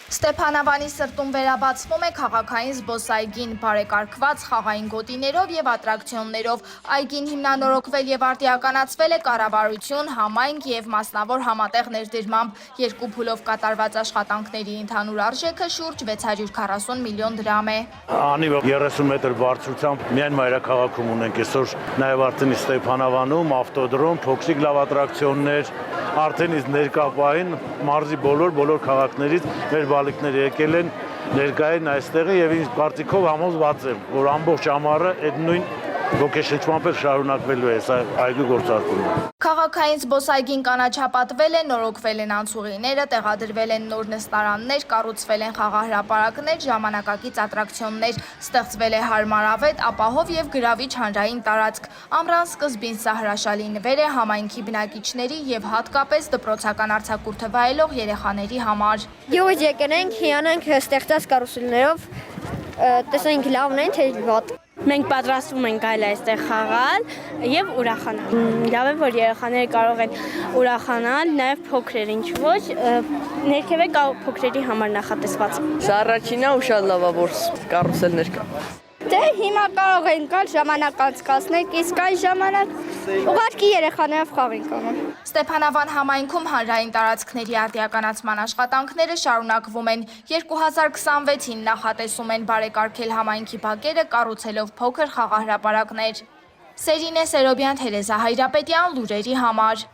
Ստեփանավանի սրտում վերաբացվում է քաղաքային զբոսայգին, բարեկարգված խաղային գոտիներով եւ ատրակցիոններով։ Այգին հիմնանորոգվել եւ արտիականացվել է կառավարություն, համայնք եւ մասնավոր համատեղ ներդրմամբ։ Երկու փուլով կատարված աշխատանքների ընդհանուր արժեքը շուրջ 640 միլիոն դրամ է։ Անիվը 30 մետր բարձրությամբ միայն մայրաքաղաքում ունենք այսօր, նաեւ արդեն Ստեփանավանում ավտոդրոմ, փոքրիկ լավ ատրակցիոններ, արդեն իսկ ներկապային մարզի բոլոր քաղաքներից մեր բալիկները եկել են ներկային այստեղը եւ ինձ կարծիքով համոզված եմ, որ ամբողջ ամառը այդ նույն ոգեշնչմամբ շարունակվելու է այգու գործարկումը։ Քաղաքային զբոսայգին կանաչապատվել է, նորոգվել են անցուղիները, տեղադրվել են նոր նստարաններ, կառուցվել են խաղահրապարակներ, ժամանակակից ատրակցիոններ, ստեղծվել է հարմարավետ, ապահով եւ գրավիչ հանրային տարածք։ Ամռան սկզբին սա հրաշալի նվեր է համայնքի բնակիչների եւ հատկապես դպրոցական արձակուրդը վայելող երեխաների համար։ Յուղ եկենք, հիանանք ստեղծած կարուսելներով, տեսանք լավն են, թե վատ։ Մենք պատրաստվում ենք այլ այստեղ խաղալ եւ ուրախանալ։ Լավ է, որ երեխաները կարող են ուրախանալ, նաեւ փոքրեր ինչ ոչ, ներքև է փոքրերի համար նախատեսված։ Սա առաջինն է ու շատ լավ է, որ կարուսելներ կա։ Դե հիմա կարող են կալ ժամանակ անցկացնել, իսկ այն ժամանակ ուղղակի երեխաներով խաղ ենք անում։ Ստեփանավան համայնքում հանրային տարածքների արտիականացման աշխատանքները շարունակվում են։ 2026-ին նախատեսում են բարեկարգել համայնքի բակերը, կառուցելով փոքր խաղահրապարակներ։ Սերինե Սերոբյան, Թերեզա Հայրապետյան, լուրերի համար։